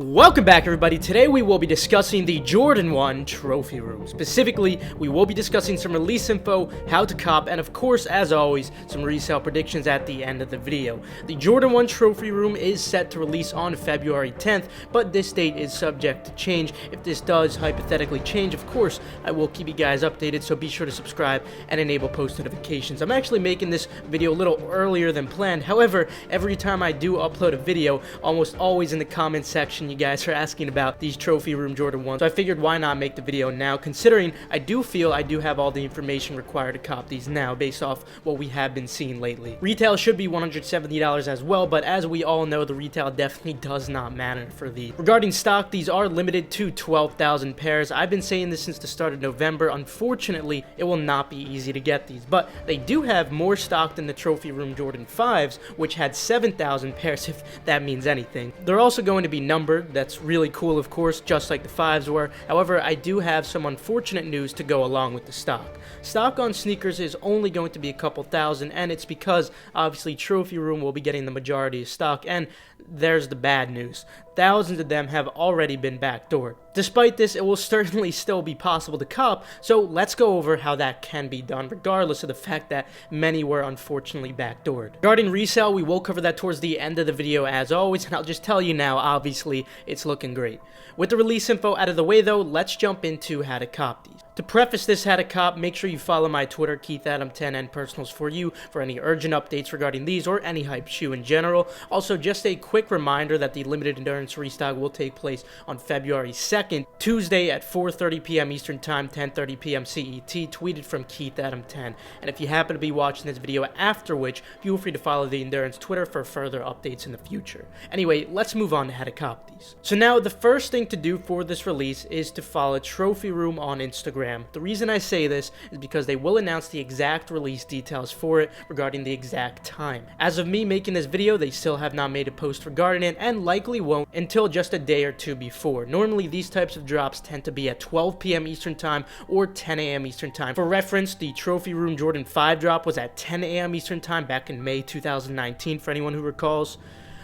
Welcome back, everybody. Today we will be discussing the Jordan 1 trophy room. Specifically, we will be discussing some release info, how to cop, and of course, as always, some resale predictions at the end of the video. The Jordan 1 trophy room is set to release on February 10th, but this date is subject to change. If this does hypothetically change, of course, I will keep you guys updated, so be sure to subscribe and enable post notifications. I'm actually making this video a little earlier than planned. However, every time I do upload a video, almost always in the comment section, you guys are asking about these trophy room Jordan 1, so I figured why not make the video now, considering I do feel I do have all the information required to cop these now based off what we have been seeing lately. Retail should be $170 as well, but as we all know, the retail definitely does not matter for these. Regarding stock, these are limited to 12,000 pairs. I've been saying this since the start of November. Unfortunately, it will not be easy to get these, but they do have more stock than the trophy room Jordan 5s, which had 7,000 pairs, if that means anything. They're also going to be numbered. That's really cool, of course, just like the 5s were. However, I do have some unfortunate news to go along with the stock. Stock on sneakers is only going to be a couple thousand, and it's because, obviously, trophy room will be getting the majority of stock, and there's the bad news. Thousands of them have already been backdoored. Despite this, it will certainly still be possible to cop, so let's go over how that can be done, regardless of the fact that many were unfortunately backdoored. Regarding resale, we will cover that towards the end of the video as always, and I'll just tell you now, obviously, it's looking great. With the release info out of the way though, let's jump into how to cop these. To preface this how to cop, make sure you follow my Twitter, KeithAdam10, and personals for you for any urgent updates regarding these or any hype shoe in general. Also, just a quick reminder that the limited endurance restock will take place on February 2nd, Tuesday at 4:30 p.m. Eastern Time, 10:30 p.m. CET, tweeted from KeithAdam10. And if you happen to be watching this video after which, feel free to follow the endurance Twitter for further updates in the future. Anyway, let's move on to how to cop these. So now, the first thing to do for this release is to follow Trophy Room on Instagram. The reason I say this is because they will announce the exact release details for it regarding the exact time. As of me making this video, they still have not made a post regarding it and likely won't until just a day or two before. Normally, these types of drops tend to be at 12 p.m. Eastern Time or 10 a.m. Eastern Time. For reference, the Trophy Room Jordan 5 drop was at 10 a.m. Eastern Time back in May 2019, for anyone who recalls.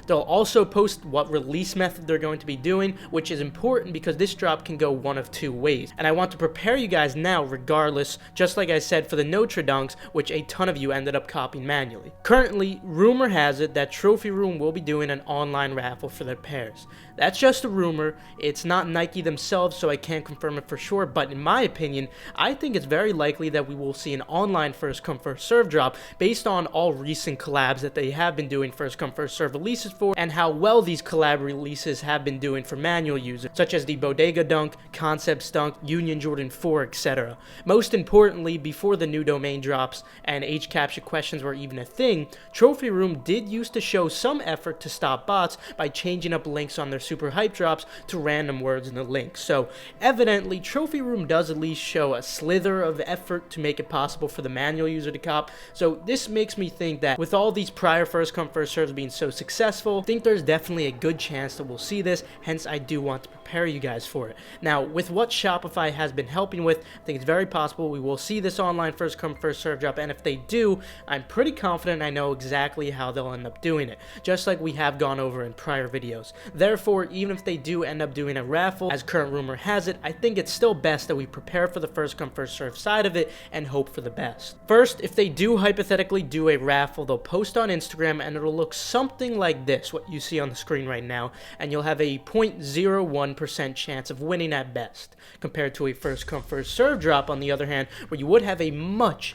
They'll also post what release method they're going to be doing, which is important because this drop can go one of two ways. And I want to prepare you guys now regardless, just like I said for the Notre Dunks, which a ton of you ended up copying manually. Currently, rumor has it that Trophy Room will be doing an online raffle for their pairs. That's just a rumor. It's not Nike themselves, so I can't confirm it for sure, but in my opinion, I think it's very likely that we will see an online first come first serve drop based on all recent collabs that they have been doing first come first serve releases for, and how well these collab releases have been doing for manual users, such as the Bodega Dunk, Concepts Dunk, Union Jordan 4, etc. Most importantly, before the new domain drops and H-capture questions were even a thing, Trophy Room did used to show some effort to stop bots by changing up links on their super hype drops to random words in the link. So evidently, Trophy Room does at least show a slither of effort to make it possible for the manual user to cop. So this makes me think that with all these prior first come first serves being so successful, I think there's definitely a good chance that we'll see this, hence I do want to prepare you guys for it. Now, with what Shopify has been helping with, I think it's very possible we will see this online first come first serve drop, and if they do, I'm pretty confident I know exactly how they'll end up doing it, just like we have gone over in prior videos. Therefore, even if they do end up doing a raffle, as current rumor has it, I think it's still best that we prepare for the first come first serve side of it and hope for the best. First, if they do hypothetically do a raffle, they'll post on Instagram and it'll look something like this, what you see on the screen right now, and you'll have a 0.01% chance of winning at best, compared to a first come first serve drop on the other hand, where you would have a much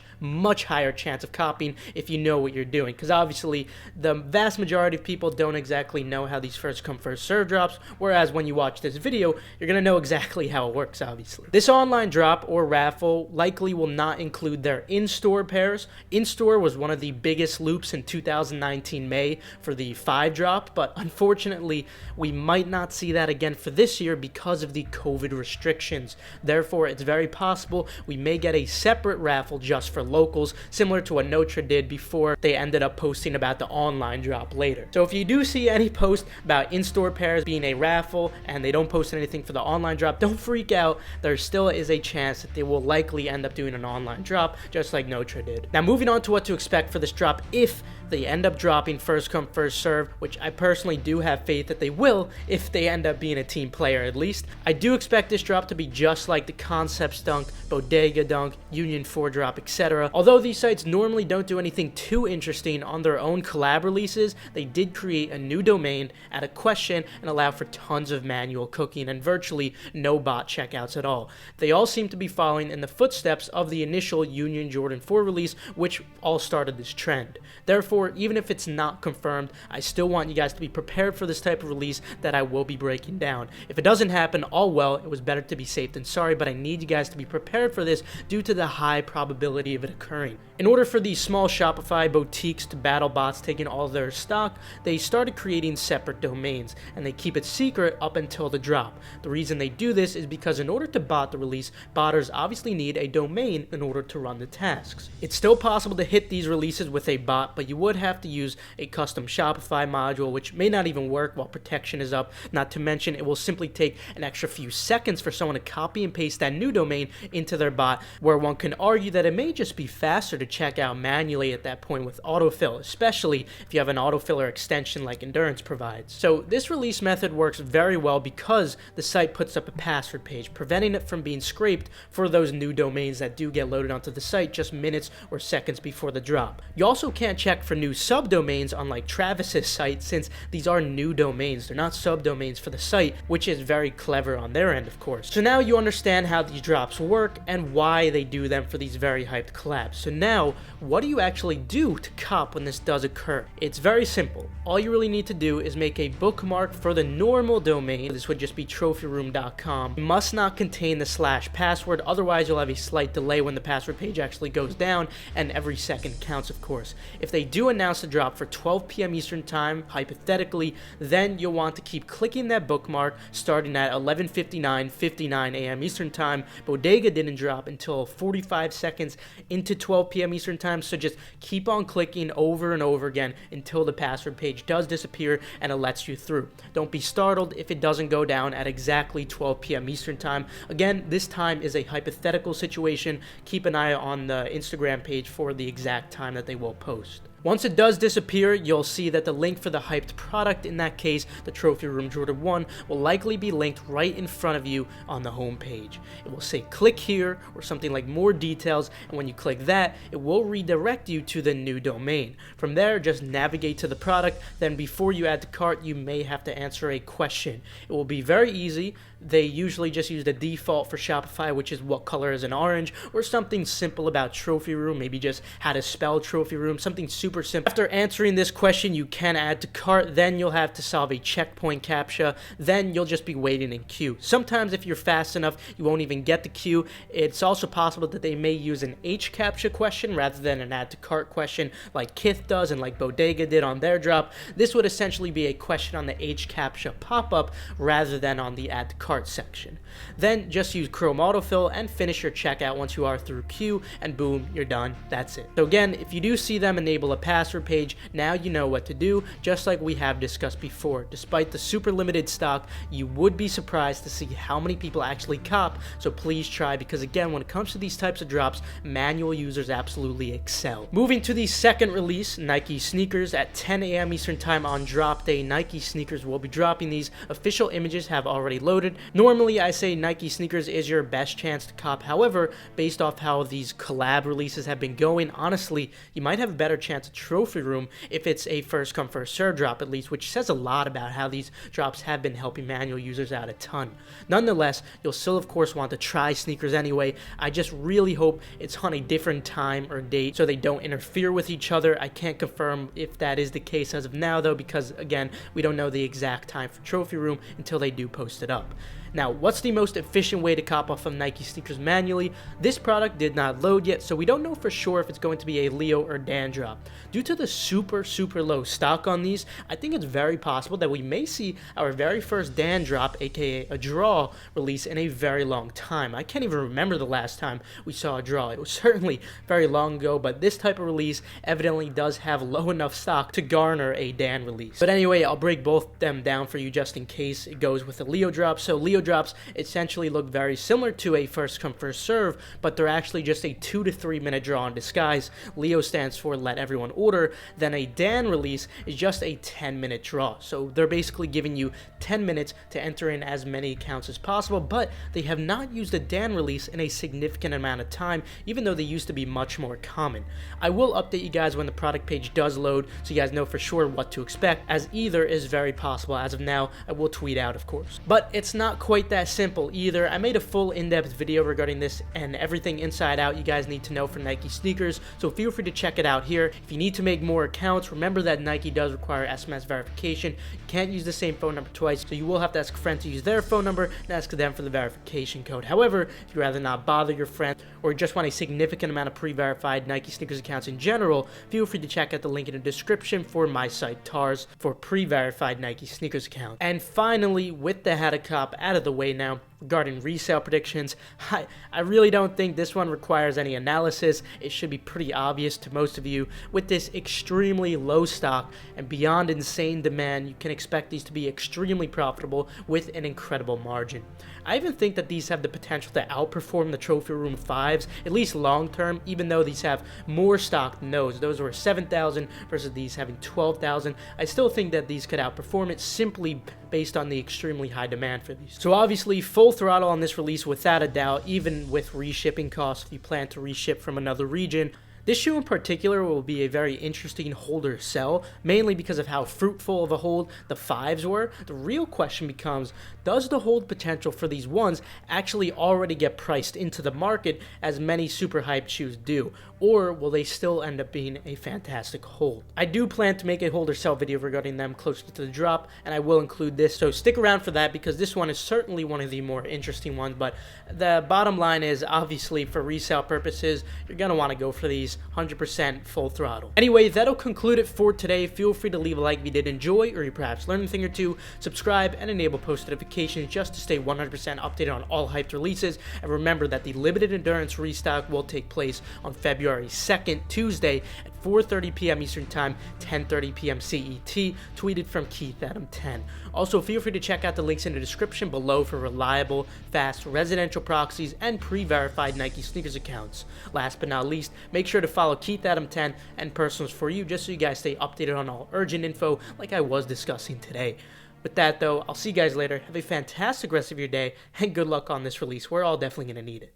higher chance of copying if you know what you're doing, because obviously the vast majority of people don't exactly know how these first come first serve drops, whereas when you watch this video, you're going to know exactly how it works, obviously. This online drop or raffle likely will not include their in-store pairs. In-store was one of the biggest loops in 2019 May for the 5 drop, but unfortunately, we might not see that again for this year because of the COVID restrictions. Therefore, it's very possible we may get a separate raffle just for locals, similar to what Notre did before they ended up posting about the online drop later. So if you do see any post about in-store pairs being a raffle and they don't post anything for the online drop, don't freak out. There still is a chance that they will likely end up doing an online drop, just like Notre did. Now, moving on to what to expect for this drop if they end up dropping first come first serve, which I personally do have faith that they will if they end up being a team player at least. I do expect this drop to be just like the Concepts Dunk, Bodega Dunk, Union 4 drop, etc. Although these sites normally don't do anything too interesting on their own collab releases, they did create a new domain, add a question, and allow for tons of manual cooking and virtually no bot checkouts at all. They all seem to be following in the footsteps of the initial Union Jordan 4 release, which all started this trend. Therefore, even if it's not confirmed, I still want you guys to be prepared for this type of release that I will be breaking down. If it doesn't happen, all well, it was better to be safe than sorry, but I need you guys to be prepared for this due to the high probability of it occurring. In order for these small Shopify boutiques to battle bots taking all their stock, they started creating separate domains, and they keep it secret up until the drop. The reason they do this is because in order to bot the release, botters obviously need a domain in order to run the tasks. It's still possible to hit these releases with a bot, but you would have to use a custom Shopify module, which may not even work while protection is up. Not to mention, it will simply take an extra few seconds for someone to copy and paste that new domain into their bot, where one can argue that it may just be faster to check out manually at that point with autofill, especially if you have an autofiller extension like Endurance provides. So this release method works very well because the site puts up a password page, preventing it from being scraped for those new domains that do get loaded onto the site just minutes or seconds before the drop. You also can't check for new subdomains unlike Travis's site, since these are new domains. They're not subdomains for the site, which is very clever on their end, of course. So now you understand how these drops work and why they do them for these very hyped collabs. So now, what do you actually do to cop when this does occur? It's very simple. All you really need to do is make a bookmark for the normal domain. This would just be trophyroom.com. It must not contain the /password, otherwise you'll have a slight delay when the password page actually goes down, and every second counts, of course. If they do announce the drop for 12 p.m. Eastern Time, hypothetically, then you'll want to keep clicking that bookmark starting at 11:59 a.m. Eastern Time. Bodega didn't drop until 45 seconds into 12 p.m. Eastern Time, so just keep on clicking over and over again until the password page does disappear and it lets you through. Don't be startled if it doesn't go down at exactly 12 p.m. Eastern Time. Again, this time is a hypothetical situation. Keep an eye on the Instagram page for the exact time that they will post. Once it does disappear, you'll see that the link for the hyped product, in that case, the Trophy Room Jordan 1, will likely be linked right in front of you on the home page. It will say click here or something like more details, and when you click that, it will redirect you to the new domain. From there, just navigate to the product, then before you add to cart, you may have to answer a question. It will be very easy. They usually just use the default for Shopify, which is what color is an orange, or something simple about Trophy Room, maybe just how to spell Trophy Room, something super simple. After answering this question, you can add to cart, then you'll have to solve a checkpoint captcha, then you'll just be waiting in queue. Sometimes if you're fast enough, you won't even get the queue. It's also possible that they may use an H captcha question rather than an add to cart question like Kith does and like Bodega did on their drop. This would essentially be a question on the H captcha pop-up rather than on the add to cart section. Then just use Chrome autofill and finish your checkout once you are through queue, and boom, you're done. That's it. So again, if you do see them enable a password page, now you know what to do, just like we have discussed before. Despite the super limited stock, you would be surprised to see how many people actually cop, so please try, because again, when it comes to these types of drops, manual users absolutely excel. Moving to the second release, Nike sneakers. At 10 a.m. Eastern Time on drop day, Nike sneakers will be dropping these. Official images have already loaded. Normally, I say Nike sneakers is your best chance to cop. However, based off how these collab releases have been going, honestly, you might have a better chance at Trophy Room if it's a first come first serve drop at least, which says a lot about how these drops have been helping manual users out a ton. Nonetheless, you'll still of course want to try sneakers anyway. I just really hope it's on a different time or date so they don't interfere with each other. I can't confirm if that is the case as of now though, because again, we don't know the exact time for Trophy Room until they do post it up. Now, what's the most efficient way to cop off of Nike sneakers manually? This product did not load yet, so we don't know for sure if it's going to be a Leo or Dan drop. Due to the super low stock on these, I think it's very possible that we may see our very first Dan drop, aka a draw, release in a very long time. I can't even remember the last time we saw a draw. It was certainly very long ago, but this type of release evidently does have low enough stock to garner a Dan release. But anyway, I'll break both them down for you just in case it goes with a Leo drop. So Leo drops essentially look very similar to a first come first serve, but they're actually just a 2 to 3 minute draw in disguise. Leo stands for let everyone one order, then a Dan release is just a 10-minute draw. So they're basically giving you 10 minutes to enter in as many accounts as possible, but they have not used a Dan release in a significant amount of time, even though they used to be much more common. I will update you guys when the product page does load, so you guys know for sure what to expect, as either is very possible. As of now, I will tweet out, of course. But it's not quite that simple either. I made a full in-depth video regarding this and everything inside out you guys need to know for Nike sneakers, so feel free to check it out here. If you need to make more accounts, remember that Nike does require SMS verification. You can't use the same phone number twice, so you will have to ask a friend to use their phone number and ask them for the verification code. However, if you'd rather not bother your friend or just want a significant amount of pre-verified Nike sneakers accounts in general, feel free to check out the link in the description for my site TARS for pre-verified Nike sneakers accounts. And finally, with the how to cop out of the way now, regarding resale predictions, I really don't think this one requires any analysis. It should be pretty obvious to most of you. With this extremely low stock and beyond insane demand, you can expect these to be extremely profitable with an incredible margin. I even think that these have the potential to outperform the Trophy Room 5s, at least long term, even though these have more stock than those. Those were 7,000 versus these having 12,000. I still think that these could outperform it simply based on the extremely high demand for these. So obviously, full throttle on this release without a doubt, even with reshipping costs if you plan to reship from another region. This shoe in particular will be a very interesting hold or sell, mainly because of how fruitful of a hold the 5s were. The real question becomes, does the hold potential for these ones actually already get priced into the market as many super hyped shoes do, or will they still end up being a fantastic hold? I do plan to make a hold or sell video regarding them closer to the drop, and I will include this, so stick around for that because this one is certainly one of the more interesting ones. But the bottom line is, obviously for resale purposes, you're going to want to go for these 100% full throttle. Anyway, that'll conclude it for today. Feel free to leave a like if you did enjoy or you perhaps learned a thing or two. Subscribe and enable post notifications just to stay 100% updated on all hyped releases. And remember that the limited endurance restock will take place on February 2nd, Tuesday at 4:30 p.m. Eastern Time, 10:30 p.m. CET, tweeted from Keith Adam 10. Also, feel free to check out the links in the description below for reliable, fast residential proxies and pre-verified Nike sneakers accounts. Last but not least, make sure to follow Keith Adam 10 and Personals For You just so you guys stay updated on all urgent info like I was discussing today. With that though, I'll see you guys later. Have a fantastic rest of your day and good luck on this release. We're all definitely going to need it.